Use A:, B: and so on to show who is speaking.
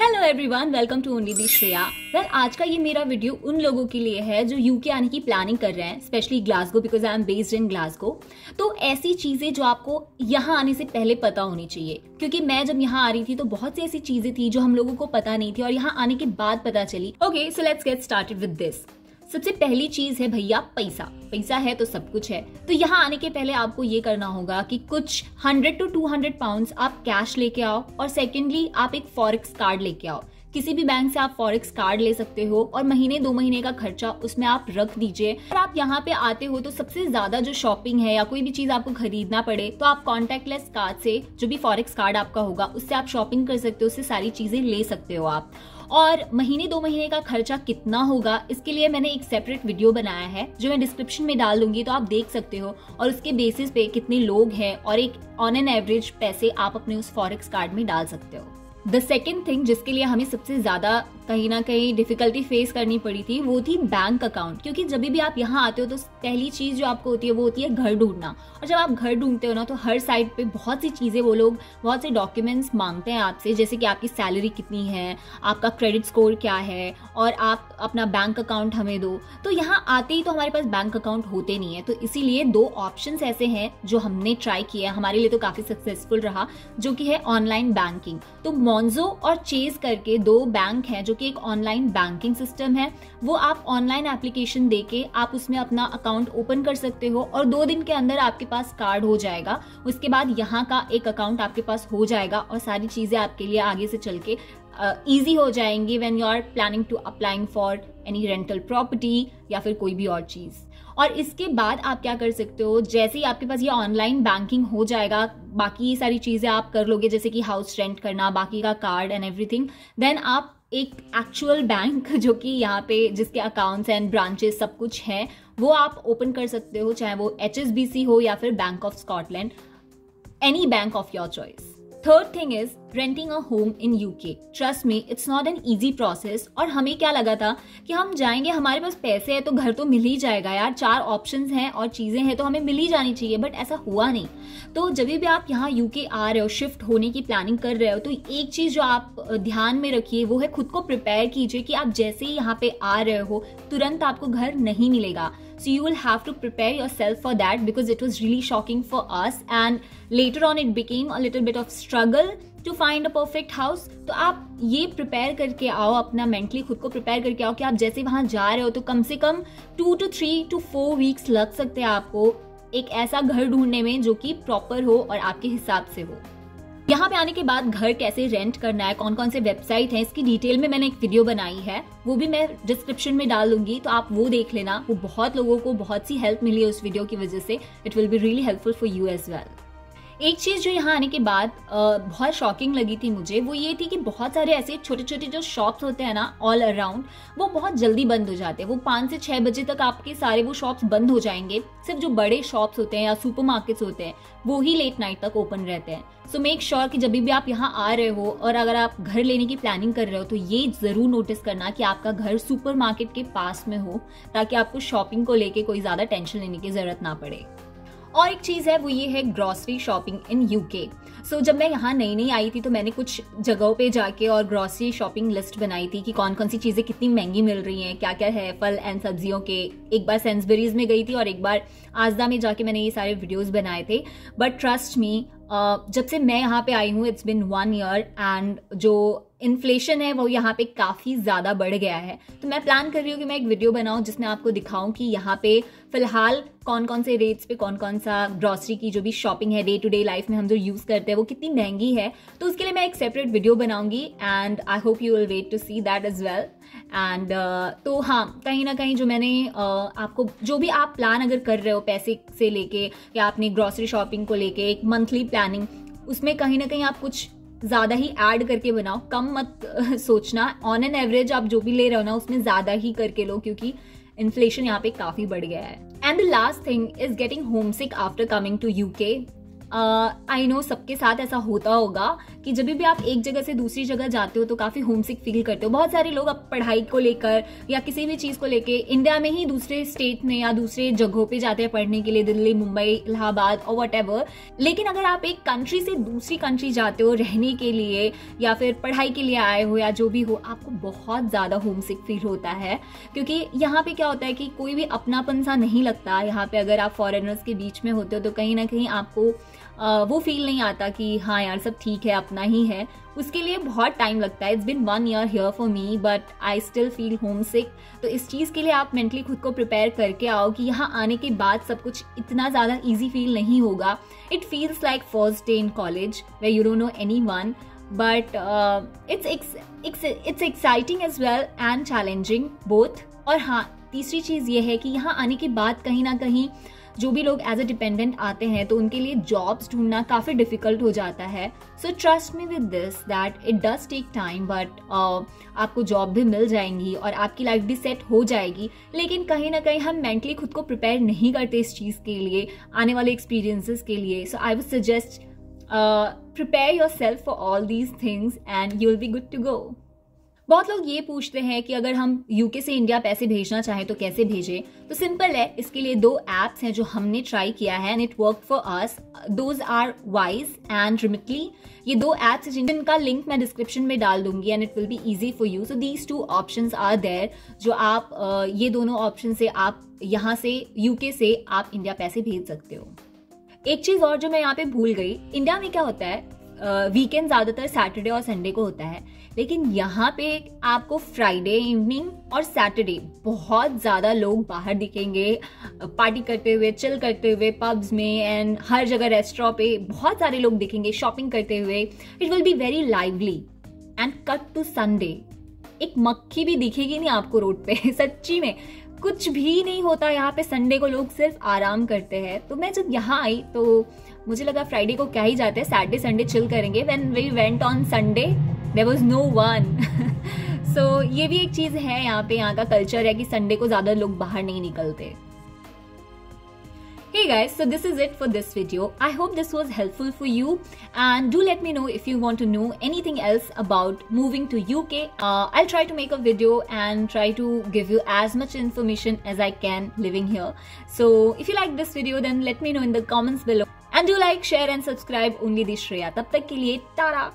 A: Hello everyone, welcome to only the Shreya. आज का ये मेरा वीडियो उन लोगों के लिए है जो यूके आने की प्लानिंग कर रहे हैं, specially Glasgow, because I am based in Glasgow. तो ऐसी चीजें जो आपको यहाँ आने से पहले पता होनी चाहिए, क्योंकि मैं जब यहाँ आ रही थी तो बहुत सी ऐसी चीजें थी जो हम लोगों को पता नहीं थी और यहाँ आने के बाद पता चली। Okay, so let's get started with this. सबसे पहली चीज है भैया पैसा। पैसा है तो सब कुछ है। तो यहाँ आने के पहले आपको ये करना होगा कि कुछ 100 to 200 पाउंड्स आप कैश लेके आओ, और सेकेंडली आप एक फॉरेक्स कार्ड लेके आओ। किसी भी बैंक से आप फॉरेक्स कार्ड ले सकते हो और महीने 2 महीने का खर्चा उसमें आप रख दीजिए। अगर आप यहाँ पे आते हो तो सबसे ज्यादा जो शॉपिंग है या कोई भी चीज आपको खरीदना पड़े तो आप कॉन्टेक्टलेस कार्ड से, जो भी फॉरेक्स कार्ड आपका होगा, उससे आप शॉपिंग कर सकते हो, उससे सारी चीजें ले सकते हो आप। और महीने 2 महीने का खर्चा कितना होगा, इसके लिए मैंने एक सेपरेट वीडियो बनाया है जो मैं डिस्क्रिप्शन में डाल दूंगी, तो आप देख सकते हो। और उसके बेसिस पे कितने लोग हैं और एक ऑन एन एवरेज पैसे आप अपने उस फॉरेक्स कार्ड में डाल सकते हो। द सेकेंड थिंग जिसके लिए हमें सबसे ज्यादा कहीं ना कहीं डिफिकल्टी फेस करनी पड़ी थी वो थी बैंक अकाउंट। क्योंकि जब भी आप यहाँ आते हो तो पहली चीज जो आपको होती है वो होती है घर ढूंढना। और जब आप घर ढूंढते हो ना तो हर साइड पे बहुत सी चीजें, वो लोग बहुत से डॉक्यूमेंट्स मांगते हैं आपसे, जैसे कि आपकी सैलरी कितनी है, आपका क्रेडिट स्कोर क्या है, और आप अपना बैंक अकाउंट हमें दो। तो यहाँ आते ही तो हमारे पास बैंक अकाउंट होते नहीं है, तो इसीलिए 2 ऑप्शंस ऐसे हैं जो हमने ट्राई किया, हमारे लिए तो काफी सक्सेसफुल रहा, जो कि है ऑनलाइन बैंकिंग। तो मोन्जो और चेज करके 2 बैंक हैं जो कि एक ऑनलाइन बैंकिंग सिस्टम है। वो आप ऑनलाइन एप्लीकेशन देके आप उसमें अपना अकाउंट ओपन कर सकते हो और 2 दिन के अंदर आपके पास कार्ड हो जाएगा। उसके बाद यहाँ का एक अकाउंट आपके पास हो जाएगा और सारी चीजें आपके लिए आगे से चल के ईजी हो जाएंगी when you are planning to applying for any rental property या फिर कोई भी और चीज। और इसके बाद आप क्या कर सकते हो, जैसे ही आपके पास ये ऑनलाइन बैंकिंग हो जाएगा, बाकी ये सारी चीजें आप कर लोगे, जैसे कि हाउस रेंट करना, बाकी का कार्ड एंड एवरीथिंग, देन आप एक एक्चुअल बैंक जो कि यहाँ पे जिसके अकाउंट्स एंड ब्रांचेस सब कुछ है वो आप ओपन कर सकते हो, चाहे वो HSBC हो या फिर bank of Scotland, any bank of your choice. Third thing is renting a home in UK. Trust me, it's not an easy process. और हमें क्या लगा था कि हम जाएंगे, हमारे पास पैसे है तो घर तो मिल ही जाएगा यार, 4 ऑप्शंस हैं और चीजें हैं तो हमें मिल ही जानी चाहिए, बट ऐसा हुआ नहीं। तो जब भी आप यहाँ यूके आ रहे हो, शिफ्ट होने की प्लानिंग कर रहे हो, तो एक चीज जो आप ध्यान में रखिए वो है खुद को प्रिपेयर कीजिए कि आप जैसे ही यहाँ पे आ रहे हो तुरंत आपको घर नहीं मिलेगा। So you will have to prepare yourself for that because it was really shocking for us and later on it became a little bit of struggle to find a perfect house। तो आप ये prepare करके आओ, अपना mentally खुद को prepare करके आओ कि आप जैसे वहां जा रहे हो तो कम से कम 2 to 3 to 4 वीक्स लग सकते हैं आपको एक ऐसा घर ढूंढने में जो कि प्रॉपर हो और आपके हिसाब से हो। यहाँ पे आने के बाद घर कैसे रेंट करना है, कौन कौन से वेबसाइट हैं, इसकी डिटेल में मैंने एक वीडियो बनाई है, वो भी मैं डिस्क्रिप्शन में डाल दूंगी, तो आप वो देख लेना। वो बहुत लोगों को बहुत सी हेल्प मिली है उस वीडियो की वजह से। It will be really helpful for you as well. एक चीज जो यहाँ आने के बाद बहुत शॉकिंग लगी थी मुझे, वो ये थी कि बहुत सारे ऐसे छोटे छोटे जो शॉप्स होते हैं ना ऑल अराउंड, वो बहुत जल्दी बंद हो जाते हैं। वो 5 से 6 बजे तक आपके सारे वो शॉप्स बंद हो जाएंगे। सिर्फ जो बड़े शॉप्स होते हैं या सुपरमार्केट्स होते हैं वो ही लेट नाइट तक ओपन रहते हैं। सो मेक श्योर कि जब भी आप यहाँ आ रहे हो और अगर आप घर लेने की प्लानिंग कर रहे हो तो ये जरूर नोटिस करना कि आपका घर सुपरमार्केट के पास में हो, ताकि आपको शॉपिंग को लेके कोई ज्यादा टेंशन लेने की जरूरत ना पड़े। और एक चीज है वो ये है ग्रोसरी शॉपिंग इन यूके। सो जब मैं यहाँ नई आई थी तो मैंने कुछ जगहों पे जाके और ग्रोसरी शॉपिंग लिस्ट बनाई थी कि कौन कौन सी चीजें कितनी महंगी मिल रही हैं, क्या क्या है फल एंड सब्जियों के। एक बार सेंसबरीज में गई थी और एक बार आजदा में जाके मैंने ये सारे वीडियोस बनाए थे। बट ट्रस्ट मी, जब से मैं यहाँ पे आई हूँ इट्स बिन 1 ईयर एंड जो इन्फ्लेशन है वो यहाँ पे काफी ज्यादा बढ़ गया है। तो मैं प्लान कर रही हूँ कि मैं एक वीडियो बनाऊं जिसमें आपको दिखाऊं कि यहाँ पे फिलहाल कौन कौन से रेट्स पे कौन कौन सा ग्रोसरी की जो भी शॉपिंग है डे टू डे लाइफ में हम जो यूज करते हैं वो कितनी महंगी है। तो उसके लिए मैं एक सेपरेट वीडियो बनाऊंगी and I hope you will wait to see that as well. And तो हाँ, कहीं ना कहीं जो मैंने आपको जो भी आप प्लान अगर कर रहे हो पैसे से लेके या अपनी ग्रोसरी शॉपिंग को लेके एक मंथली प्लानिंग, उसमें कहीं ना कहीं आप कुछ ज्यादा ही ऐड करके बनाओ, कम मत सोचना। ऑन एन एवरेज आप जो भी ले रहे हो ना उसमें ज्यादा ही करके लो, क्योंकि इन्फ्लेशन यहाँ पे काफी बढ़ गया है। And the last thing is getting homesick after coming to UK. I know सबके साथ ऐसा होता होगा कि जब भी आप एक जगह से दूसरी जगह जाते हो तो काफी होमसिक फील करते हो। बहुत सारे लोग अब पढ़ाई को लेकर या किसी भी चीज को लेकर इंडिया में ही दूसरे स्टेट में या दूसरे जगहों पे जाते हैं पढ़ने के लिए, दिल्ली, मुंबई, इलाहाबाद और व्हाटएवर। लेकिन अगर आप एक कंट्री से दूसरी कंट्री जाते हो रहने के लिए या फिर पढ़ाई के लिए आए हो या जो भी हो, आपको बहुत ज्यादा होमसिक फील होता है। क्योंकि यहाँ पे क्या होता है कि कोई भी अपनापन सा नहीं लगता। यहाँ पे अगर आप फॉरेनर्स के बीच में होते हो तो कहीं ना कहीं आपको वो फील नहीं आता कि हाँ यार सब ठीक है, अपना ही है। उसके लिए बहुत टाइम लगता है। It's been 1 year here for me but I still feel homesick. तो इस चीज़ के लिए आप मेंटली खुद को प्रिपेयर करके आओ कि यहाँ आने के बाद सब कुछ इतना ज़्यादा ईजी फील नहीं होगा। It feels like first day in college where you don't know anyone, but it's exciting as well and challenging both. और हाँ, तीसरी चीज़ ये है कि यहाँ आने के बाद कहीं ना कहीं जो भी लोग एज अ डिपेंडेंट आते हैं तो उनके लिए जॉब्स ढूंढना काफ़ी डिफिकल्ट हो जाता है। So trust me with this that it does take time, but आपको जॉब भी मिल जाएंगी और आपकी लाइफ भी सेट हो जाएगी। लेकिन कहीं ना कहीं हम मेंटली खुद को प्रिपेयर नहीं करते इस चीज़ के लिए, आने वाले एक्सपीरियंसेस के लिए। So I would suggest prepare yourself for all these things and you will be good to go. बहुत लोग ये पूछते हैं कि अगर हम यूके से इंडिया पैसे भेजना चाहें तो कैसे भेजें। तो सिंपल है, इसके लिए 2 एप्स हैं जो हमने ट्राई किया है and it work for us. Those are Wise and Remitly. ये 2 एप्स हैं जिनका लिंक मैं डिस्क्रिप्शन में डाल दूंगी and it will be easy for you. So these 2 options are there, जो आप ये दोनों ऑप्शन से आप यहाँ से यूके से आप इंडिया पैसे भेज सकते हो। एक चीज और जो मैं यहाँ पे भूल गई, इंडिया में क्या होता है, वीकेंड ज्यादातर सैटरडे और संडे को होता है, लेकिन यहाँ पे आपको फ्राइडे इवनिंग और सैटरडे बहुत ज्यादा लोग बाहर दिखेंगे पार्टी करते हुए, चिल करते हुए पब्स में एंड हर जगह रेस्टोरेंट पे बहुत सारे लोग दिखेंगे शॉपिंग करते हुए। It will be very lively and cut to Sunday एक मक्खी भी दिखेगी नहीं आपको रोड पे। सच्ची में कुछ भी नहीं होता यहाँ पे। संडे को लोग सिर्फ आराम करते हैं। तो मैं जब यहाँ आई तो मुझे लगा फ्राइडे को क्या ही जाते हैं, सैटरडे संडे चिल करेंगे। When we went on Sunday there was no one. So ये भी एक चीज है यहाँ पे, यहाँ का कल्चर है कि संडे को ज्यादा लोग बाहर नहीं निकलते। Hey guys, so this is it for this video. I hope this was helpful for you and do let me know if you want to know anything else about moving to UK. I'll try to make a video and try to give you as much information as I can living here. So if you like this video then let me know in the comments below and do like, share and subscribe only the Shreya. तब तक के लिए टाटा।